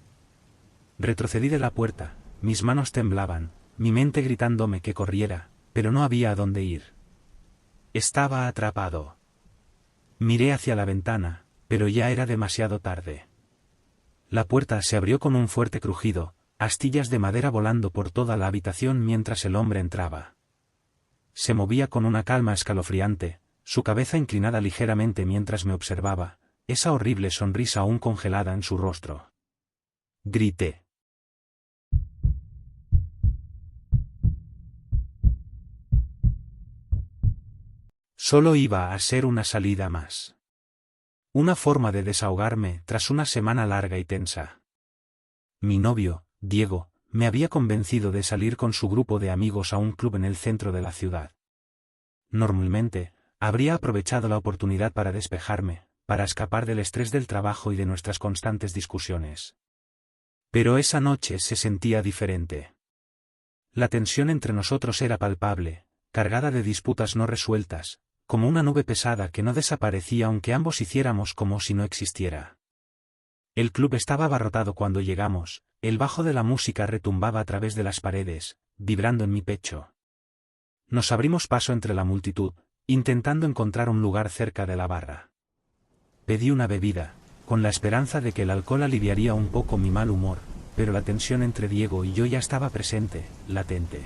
Retrocedí de la puerta, mis manos temblaban, mi mente gritándome que corriera, pero no había a dónde ir. Estaba atrapado. Miré hacia la ventana, pero ya era demasiado tarde. La puerta se abrió con un fuerte crujido, astillas de madera volando por toda la habitación mientras el hombre entraba. Se movía con una calma escalofriante, su cabeza inclinada ligeramente mientras me observaba, esa horrible sonrisa aún congelada en su rostro. Grité. Solo iba a ser una salida más. Una forma de desahogarme tras una semana larga y tensa. Mi novio, Diego, me había convencido de salir con su grupo de amigos a un club en el centro de la ciudad. Normalmente, habría aprovechado la oportunidad para despejarme, para escapar del estrés del trabajo y de nuestras constantes discusiones. Pero esa noche se sentía diferente. La tensión entre nosotros era palpable, cargada de disputas no resueltas, como una nube pesada que no desaparecía aunque ambos hiciéramos como si no existiera. El club estaba abarrotado cuando llegamos, el bajo de la música retumbaba a través de las paredes, vibrando en mi pecho. Nos abrimos paso entre la multitud, intentando encontrar un lugar cerca de la barra. Pedí una bebida, con la esperanza de que el alcohol aliviaría un poco mi mal humor, pero la tensión entre Diego y yo ya estaba presente, latente.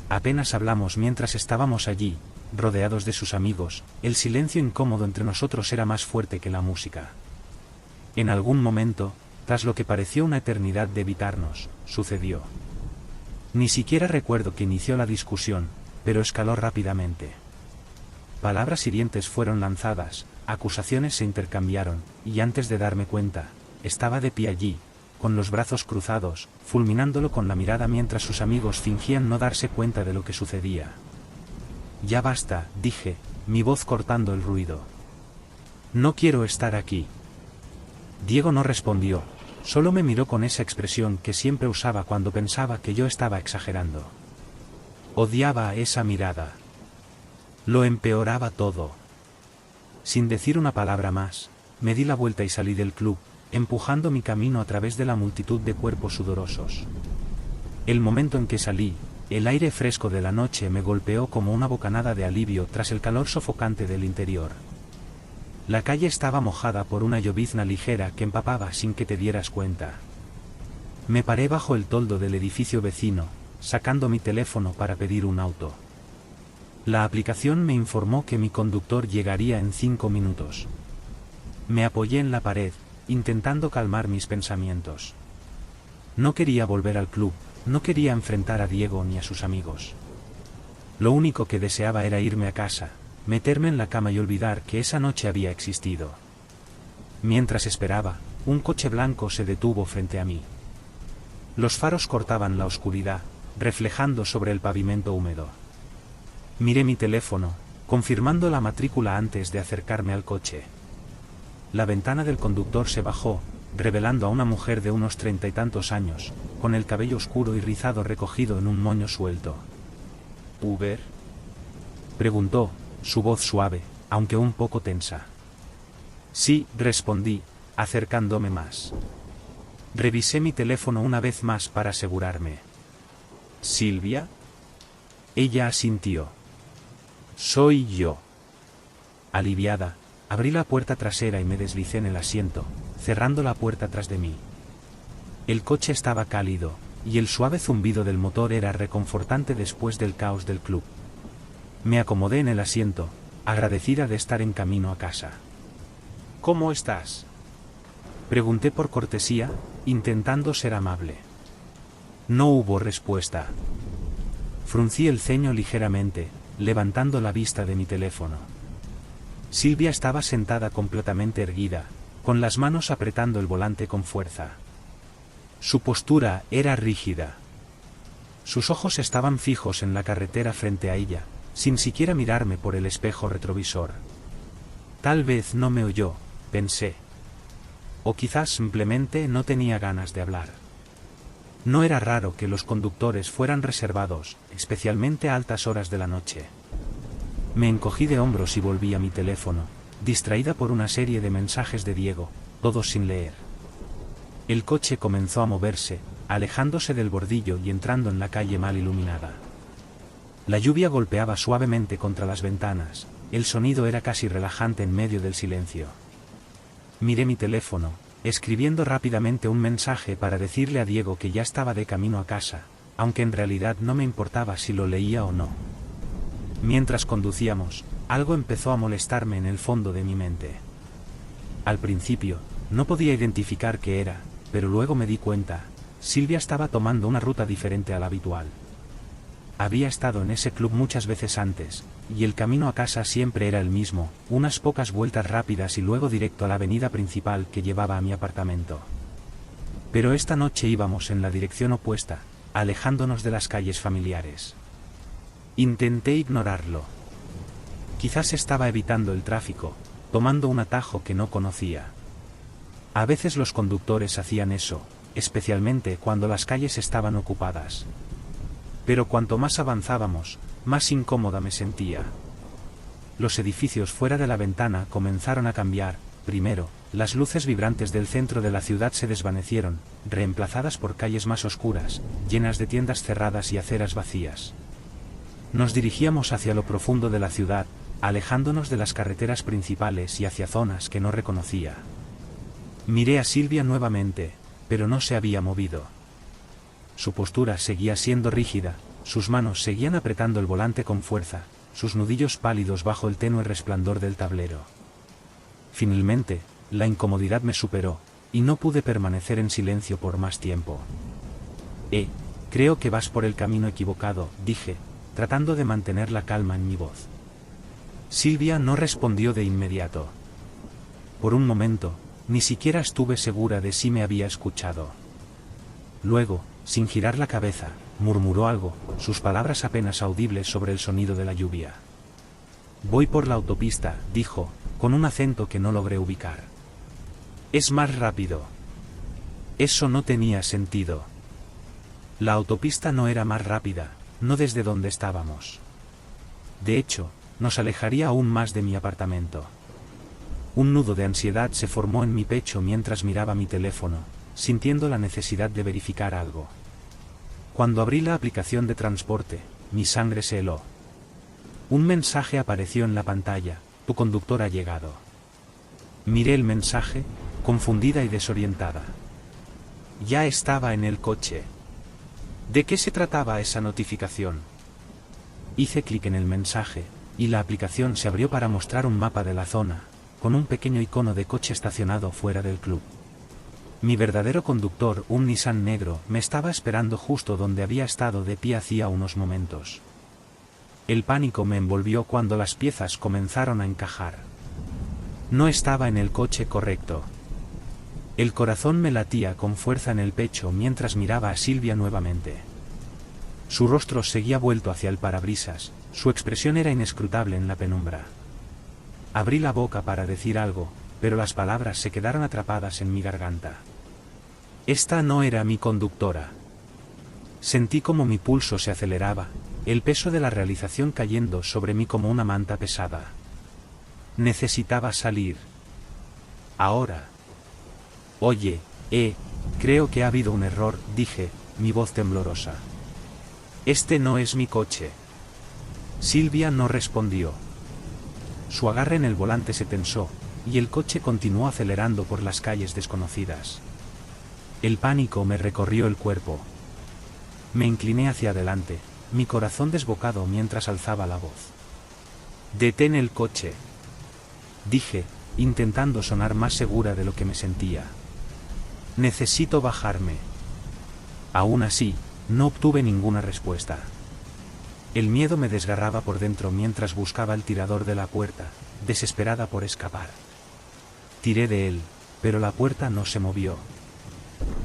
Apenas hablamos mientras estábamos allí, rodeados de sus amigos, el silencio incómodo entre nosotros era más fuerte que la música. En algún momento, tras lo que pareció una eternidad de evitarnos, sucedió. Ni siquiera recuerdo que inició la discusión, pero escaló rápidamente. Palabras hirientes fueron lanzadas, acusaciones se intercambiaron, y antes de darme cuenta, estaba de pie allí, con los brazos cruzados, fulminándolo con la mirada mientras sus amigos fingían no darse cuenta de lo que sucedía. Ya basta, dije, mi voz cortando el ruido. No quiero estar aquí. Diego no respondió, solo me miró con esa expresión que siempre usaba cuando pensaba que yo estaba exagerando. Odiaba esa mirada. Lo empeoraba todo. Sin decir una palabra más, me di la vuelta y salí del club, empujando mi camino a través de la multitud de cuerpos sudorosos. El momento en que salí, el aire fresco de la noche me golpeó como una bocanada de alivio tras el calor sofocante del interior. La calle estaba mojada por una llovizna ligera que empapaba sin que te dieras cuenta. Me paré bajo el toldo del edificio vecino, sacando mi teléfono para pedir un auto. La aplicación me informó que mi conductor llegaría en 5 minutos. Me apoyé en la pared, intentando calmar mis pensamientos. No quería volver al club, no quería enfrentar a Diego ni a sus amigos. Lo único que deseaba era irme a casa, meterme en la cama y olvidar que esa noche había existido. Mientras esperaba, un coche blanco se detuvo frente a mí. Los faros cortaban la oscuridad, reflejando sobre el pavimento húmedo. Miré mi teléfono, confirmando la matrícula antes de acercarme al coche. La ventana del conductor se bajó, revelando a una mujer de unos 30 y tantos años, con el cabello oscuro y rizado recogido en un moño suelto. ¿Uber?, preguntó, su voz suave, aunque un poco tensa. Sí, respondí, acercándome más. Revisé mi teléfono una vez más para asegurarme. ¿Silvia? Ella asintió. Soy yo. Aliviada, abrí la puerta trasera y me deslicé en el asiento, cerrando la puerta tras de mí. El coche estaba cálido, y el suave zumbido del motor era reconfortante después del caos del club. Me acomodé en el asiento, agradecida de estar en camino a casa. ¿Cómo estás?, pregunté por cortesía, intentando ser amable. No hubo respuesta. Fruncí el ceño ligeramente, levantando la vista de mi teléfono. Silvia estaba sentada completamente erguida, con las manos apretando el volante con fuerza. Su postura era rígida. Sus ojos estaban fijos en la carretera frente a ella, sin siquiera mirarme por el espejo retrovisor. Tal vez no me oyó, pensé. O quizás simplemente no tenía ganas de hablar. No era raro que los conductores fueran reservados, especialmente a altas horas de la noche. Me encogí de hombros y volví a mi teléfono, distraída por una serie de mensajes de Diego, todos sin leer. El coche comenzó a moverse, alejándose del bordillo y entrando en la calle mal iluminada. La lluvia golpeaba suavemente contra las ventanas, el sonido era casi relajante en medio del silencio. Miré mi teléfono, escribiendo rápidamente un mensaje para decirle a Diego que ya estaba de camino a casa, aunque en realidad no me importaba si lo leía o no. Mientras conducíamos, algo empezó a molestarme en el fondo de mi mente. Al principio, no podía identificar qué era, pero luego me di cuenta, Silvia estaba tomando una ruta diferente a la habitual. Había estado en ese club muchas veces antes, y el camino a casa siempre era el mismo, unas pocas vueltas rápidas y luego directo a la avenida principal que llevaba a mi apartamento. Pero esta noche íbamos en la dirección opuesta, alejándonos de las calles familiares. Intenté ignorarlo. Quizás estaba evitando el tráfico, tomando un atajo que no conocía. A veces los conductores hacían eso, especialmente cuando las calles estaban ocupadas. Pero cuanto más avanzábamos, más incómoda me sentía. Los edificios fuera de la ventana comenzaron a cambiar. Primero, las luces vibrantes del centro de la ciudad se desvanecieron, reemplazadas por calles más oscuras, llenas de tiendas cerradas y aceras vacías. Nos dirigíamos hacia lo profundo de la ciudad, alejándonos de las carreteras principales y hacia zonas que no reconocía. Miré a Silvia nuevamente, pero no se había movido. Su postura seguía siendo rígida, sus manos seguían apretando el volante con fuerza, sus nudillos pálidos bajo el tenue resplandor del tablero. Finalmente, la incomodidad me superó, y no pude permanecer en silencio por más tiempo. Creo que vas por el camino equivocado, dije, tratando de mantener la calma en mi voz. Silvia no respondió de inmediato. Por un momento, ni siquiera estuve segura de si me había escuchado. Luego, sin girar la cabeza, murmuró algo, sus palabras apenas audibles sobre el sonido de la lluvia. Voy por la autopista, dijo, con un acento que no logré ubicar. Es más rápido. Eso no tenía sentido. La autopista no era más rápida, no desde donde estábamos. De hecho, nos alejaría aún más de mi apartamento. Un nudo de ansiedad se formó en mi pecho mientras miraba mi teléfono, sintiendo la necesidad de verificar algo. Cuando abrí la aplicación de transporte, mi sangre se heló. Un mensaje apareció en la pantalla: tu conductor ha llegado. Miré el mensaje, confundida y desorientada. Ya estaba en el coche. ¿De qué se trataba esa notificación? Hice clic en el mensaje, y la aplicación se abrió para mostrar un mapa de la zona, con un pequeño icono de coche estacionado fuera del club. Mi verdadero conductor, un Nissan negro, me estaba esperando justo donde había estado de pie hacía unos momentos. El pánico me envolvió cuando las piezas comenzaron a encajar. No estaba en el coche correcto. El corazón me latía con fuerza en el pecho mientras miraba a Silvia nuevamente. Su rostro seguía vuelto hacia el parabrisas, su expresión era inescrutable en la penumbra. Abrí la boca para decir algo, pero las palabras se quedaron atrapadas en mi garganta. Esta no era mi conductora. Sentí como mi pulso se aceleraba, el peso de la realización cayendo sobre mí como una manta pesada. Necesitaba salir. Ahora. Oye, creo que ha habido un error, dije, mi voz temblorosa. Este no es mi coche. Silvia no respondió. Su agarre en el volante se tensó, y el coche continuó acelerando por las calles desconocidas. El pánico me recorrió el cuerpo. Me incliné hacia adelante, mi corazón desbocado mientras alzaba la voz. «Detén el coche», dije, intentando sonar más segura de lo que me sentía. «Necesito bajarme». Aún así, no obtuve ninguna respuesta. El miedo me desgarraba por dentro mientras buscaba el tirador de la puerta, desesperada por escapar. Tiré de él, pero la puerta no se movió.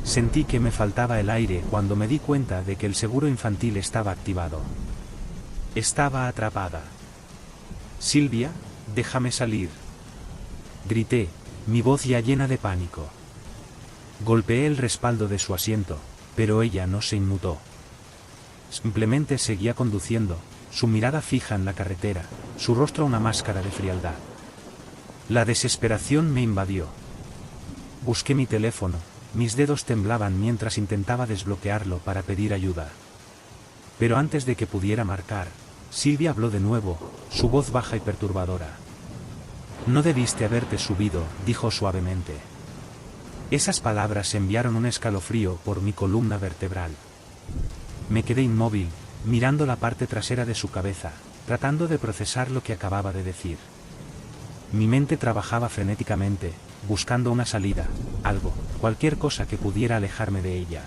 Sentí que me faltaba el aire cuando me di cuenta de que el seguro infantil estaba activado. Estaba atrapada. «Silvia, déjame salir», grité, mi voz ya llena de pánico. Golpeé el respaldo de su asiento, pero ella no se inmutó. Simplemente seguía conduciendo, su mirada fija en la carretera, su rostro una máscara de frialdad. La desesperación me invadió. Busqué mi teléfono, mis dedos temblaban mientras intentaba desbloquearlo para pedir ayuda. Pero antes de que pudiera marcar, Silvia habló de nuevo, su voz baja y perturbadora. «No debiste haberte subido», dijo suavemente. Esas palabras enviaron un escalofrío por mi columna vertebral. Me quedé inmóvil, mirando la parte trasera de su cabeza, tratando de procesar lo que acababa de decir. Mi mente trabajaba frenéticamente, buscando una salida, algo, cualquier cosa que pudiera alejarme de ella.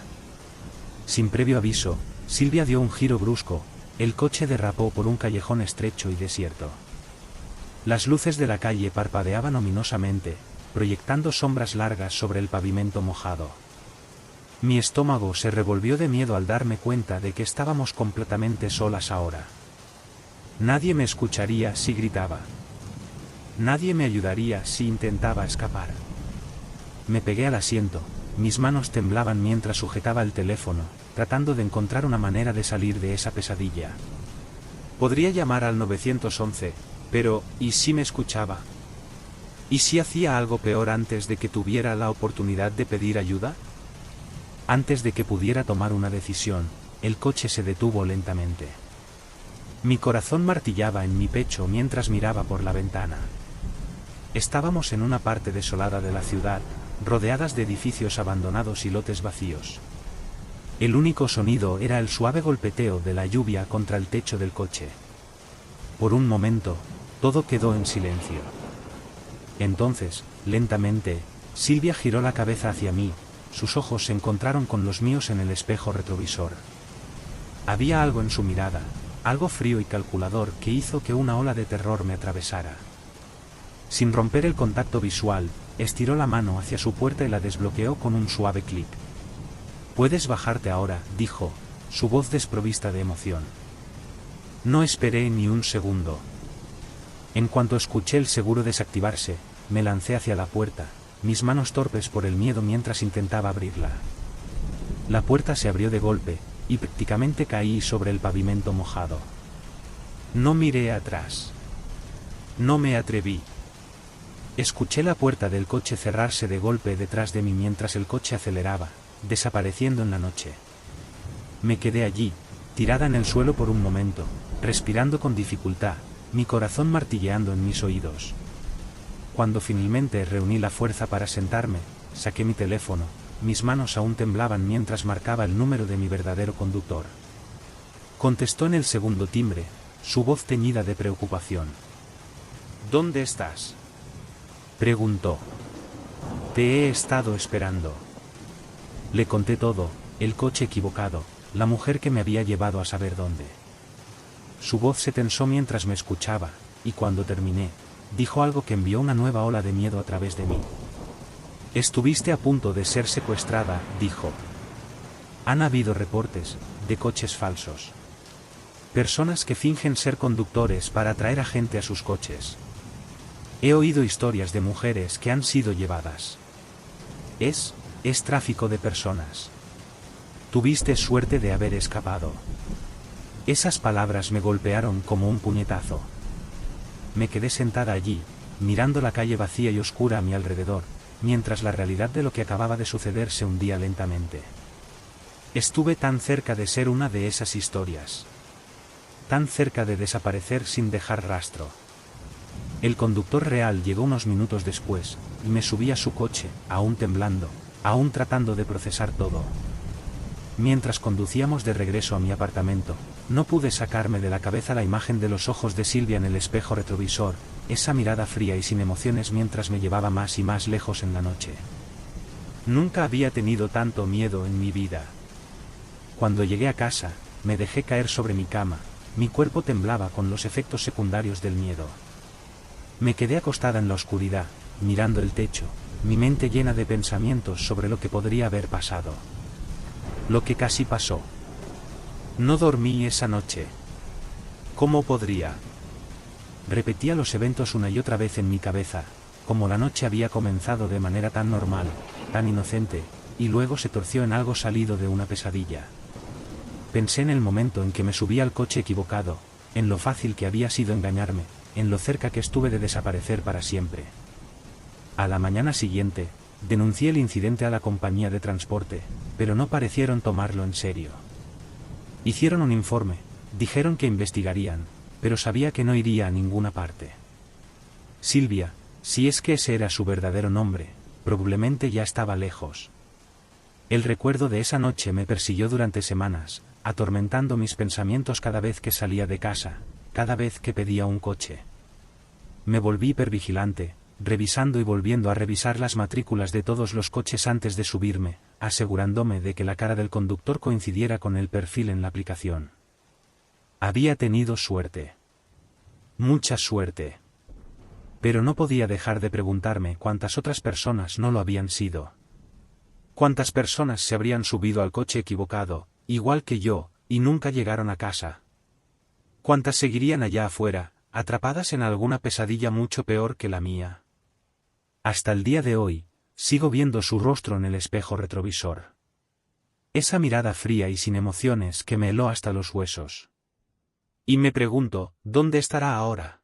Sin previo aviso, Silvia dio un giro brusco, el coche derrapó por un callejón estrecho y desierto. Las luces de la calle parpadeaban ominosamente, proyectando sombras largas sobre el pavimento mojado. Mi estómago se revolvió de miedo al darme cuenta de que estábamos completamente solas ahora. Nadie me escucharía si gritaba. Nadie me ayudaría si intentaba escapar. Me pegué al asiento, mis manos temblaban mientras sujetaba el teléfono, tratando de encontrar una manera de salir de esa pesadilla. Podría llamar al 911, pero ¿y si me escuchaba? ¿Y si hacía algo peor antes de que tuviera la oportunidad de pedir ayuda? Antes de que pudiera tomar una decisión, el coche se detuvo lentamente. Mi corazón martillaba en mi pecho mientras miraba por la ventana. Estábamos en una parte desolada de la ciudad, rodeadas de edificios abandonados y lotes vacíos. El único sonido era el suave golpeteo de la lluvia contra el techo del coche. Por un momento, todo quedó en silencio. Entonces, lentamente, Silvia giró la cabeza hacia mí, sus ojos se encontraron con los míos en el espejo retrovisor. Había algo en su mirada, algo frío y calculador que hizo que una ola de terror me atravesara. Sin romper el contacto visual, estiró la mano hacia su puerta y la desbloqueó con un suave clic. «Puedes bajarte ahora», dijo, su voz desprovista de emoción. No esperé ni un segundo. En cuanto escuché el seguro desactivarse, me lancé hacia la puerta, mis manos torpes por el miedo mientras intentaba abrirla. La puerta se abrió de golpe, y prácticamente caí sobre el pavimento mojado. No miré atrás. No me atreví. Escuché la puerta del coche cerrarse de golpe detrás de mí mientras el coche aceleraba, desapareciendo en la noche. Me quedé allí, tirada en el suelo por un momento, respirando con dificultad, mi corazón martilleando en mis oídos. Cuando finalmente reuní la fuerza para sentarme, saqué mi teléfono, mis manos aún temblaban mientras marcaba el número de mi verdadero conductor. Contestó en el segundo timbre, su voz teñida de preocupación. «¿Dónde estás?», preguntó. «Te he estado esperando». Le conté todo, el coche equivocado, la mujer que me había llevado a saber dónde. Su voz se tensó mientras me escuchaba, y cuando terminé, dijo algo que envió una nueva ola de miedo a través de mí. «Estuviste a punto de ser secuestrada», dijo. «Han habido reportes de coches falsos. Personas que fingen ser conductores para atraer a gente a sus coches. He oído historias de mujeres que han sido llevadas. Es tráfico de personas. Tuviste suerte de haber escapado». Esas palabras me golpearon como un puñetazo. Me quedé sentada allí, mirando la calle vacía y oscura a mi alrededor, mientras la realidad de lo que acababa de suceder se hundía lentamente. Estuve tan cerca de ser una de esas historias. Tan cerca de desaparecer sin dejar rastro. El conductor real llegó unos minutos después, y me subí a su coche, aún temblando, aún tratando de procesar todo. Mientras conducíamos de regreso a mi apartamento, no pude sacarme de la cabeza la imagen de los ojos de Silvia en el espejo retrovisor, esa mirada fría y sin emociones mientras me llevaba más y más lejos en la noche. Nunca había tenido tanto miedo en mi vida. Cuando llegué a casa, me dejé caer sobre mi cama, mi cuerpo temblaba con los efectos secundarios del miedo. Me quedé acostada en la oscuridad, mirando el techo, mi mente llena de pensamientos sobre lo que podría haber pasado. Lo que casi pasó. No dormí esa noche. ¿Cómo podría? Repetía los eventos una y otra vez en mi cabeza, como la noche había comenzado de manera tan normal, tan inocente, y luego se torció en algo salido de una pesadilla. Pensé en el momento en que me subí al coche equivocado, en lo fácil que había sido engañarme, en lo cerca que estuve de desaparecer para siempre. A la mañana siguiente, denuncié el incidente a la compañía de transporte, pero no parecieron tomarlo en serio. Hicieron un informe, dijeron que investigarían, pero sabía que no iría a ninguna parte. Silvia, si es que ese era su verdadero nombre, probablemente ya estaba lejos. El recuerdo de esa noche me persiguió durante semanas, atormentando mis pensamientos cada vez que salía de casa, cada vez que pedía un coche. Me volví hipervigilante, revisando y volviendo a revisar las matrículas de todos los coches antes de subirme, asegurándome de que la cara del conductor coincidiera con el perfil en la aplicación. Había tenido suerte. Mucha suerte. Pero no podía dejar de preguntarme cuántas otras personas no lo habían sido. Cuántas personas se habrían subido al coche equivocado, igual que yo, y nunca llegaron a casa. Cuántas seguirían allá afuera, atrapadas en alguna pesadilla mucho peor que la mía. Hasta el día de hoy, sigo viendo su rostro en el espejo retrovisor. Esa mirada fría y sin emociones que me heló hasta los huesos. Y me pregunto, ¿dónde estará ahora?